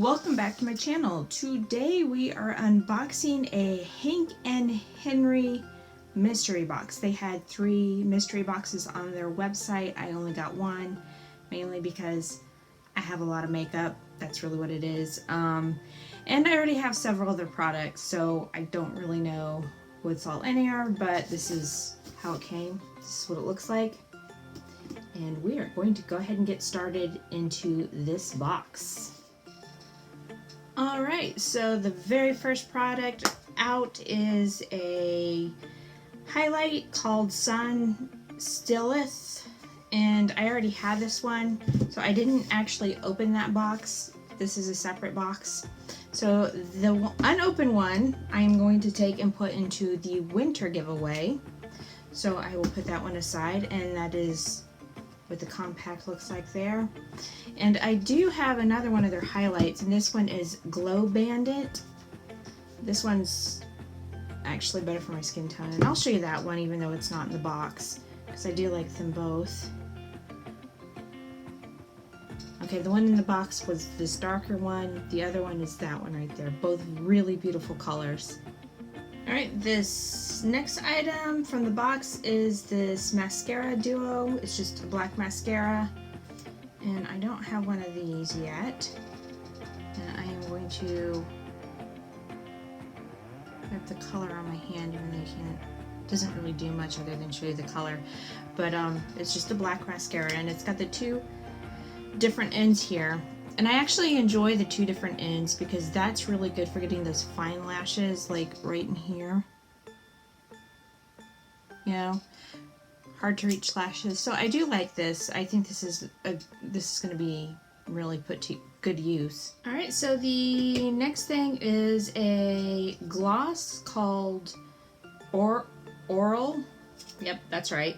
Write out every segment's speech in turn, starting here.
Welcome back to my channel. Today we are unboxing a Hank and Henry mystery box. They had 3 mystery boxes on their website. I only got one, mainly because I have a lot of makeup. That's really what it is. And I already have several other products, so I don't really know what's all in here, but this is how it came. This is what it looks like. And we are going to go ahead and get started into this box. Alright, so the very first product out is a highlight called Sun Stealuh, and I already had this one, so I didn't actually open that box. This is a separate box. So the unopened one I'm going to take and put into the winter giveaway. So I will put that one aside, and that is what the compact looks like there. And I do have another one of their highlights, and this one is Glow Bandit. This one's actually better for my skin tone, and I'll show you that one even though it's not in the box, because I do like them both. Okay, the one in the box was this darker one, the other one is that one right there. Both really beautiful colors. Alright, this next item from the box is this mascara duo. It's just a black mascara, and I don't have one of these yet. And I am going to have the color on my hand, even though you can't. It doesn't really do much other than show you the color. But it's just a black mascara, and it's got the 2 different ends here. And I actually enjoy the 2 different ends because that's really good for getting those fine lashes, like right in here. You know, hard to reach lashes. So I do like this. I think this is going to be really put to good use. All right, so the next thing is a gloss called Orale. Yep, that's right.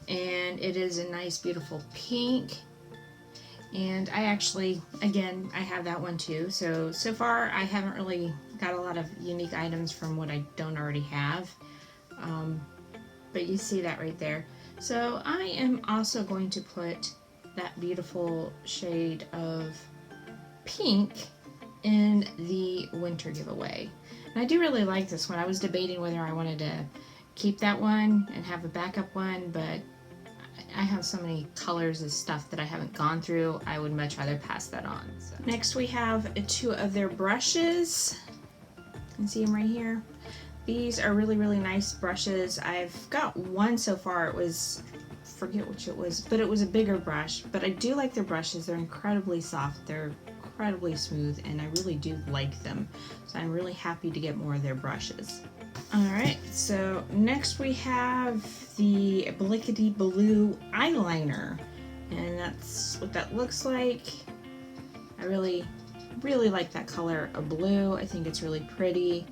And it is a nice, beautiful pink. And I actually, again, I have that one too. So far I haven't really got a lot of unique items from what I don't already have. But you see that right there. So I am also going to put that beautiful shade of pink in the winter giveaway. And I do really like this one. I was debating whether I wanted to keep that one and have a backup one, but I have so many colors of stuff that I haven't gone through. I would much rather pass that on. So. Next we have 2 of their brushes. You can see them right here. These are really, really nice brushes. I've got one so far. It was, forget which it was, but it was a bigger brush. But I do like their brushes. They're incredibly soft. They're incredibly smooth, and I really do like them. So I'm really happy to get more of their brushes. Alright, so next we have the Blickity Blue Eyeliner, and that's what that looks like. I really, really like that color of blue. I think it's really pretty.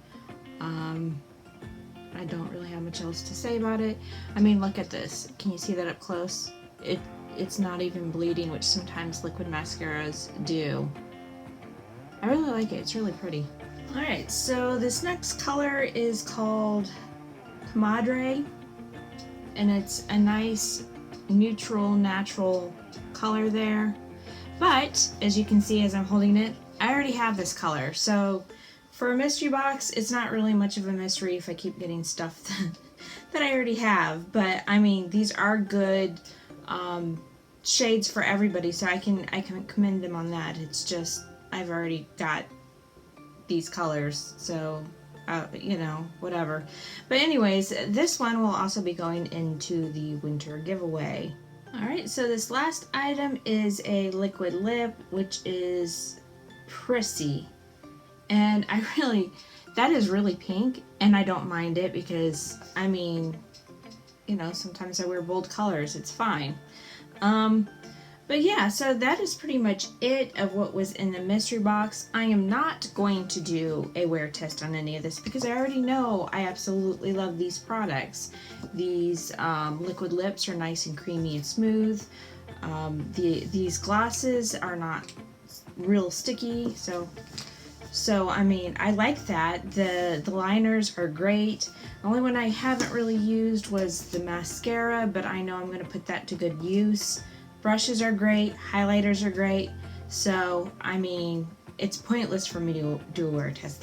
I don't really have much else to say about it. I mean, look at this. Can you see that up close? It's not even bleeding, which sometimes liquid mascaras do. I really like it. It's really pretty. Alright, so this next color is called Comadre, and it's a nice neutral, natural color there. But, as you can see as I'm holding it, I already have this color. So, for a mystery box, it's not really much of a mystery if I keep getting stuff that I already have. But, I mean, these are good shades for everybody, so I can commend them on that. It's just, I've already got these colors, so you know, whatever. But anyways, this one will also be going into the winter giveaway. Alright, so this last item is a liquid lip, which is Prissy. And that is really pink, and I don't mind it because, I mean, you know, sometimes I wear bold colors, it's fine. But yeah, so that is pretty much it of what was in the mystery box. I am not going to do a wear test on any of this because I already know I absolutely love these products. These liquid lips are nice and creamy and smooth. These glosses are not real sticky, so I mean, I like that. The liners are great. The only one I haven't really used was the mascara, but I know I'm going to put that to good use. Brushes are great, highlighters are great, So, I mean, it's pointless for me to do a wear test.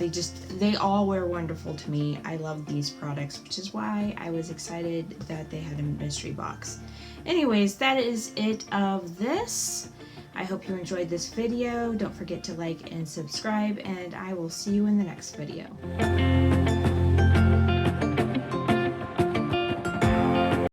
They all wear wonderful to me. I love these products, which is why I was excited that they had a mystery box. Anyways, that is it of this. I hope you enjoyed this video. Don't forget to like and subscribe, and I will see you in the next video.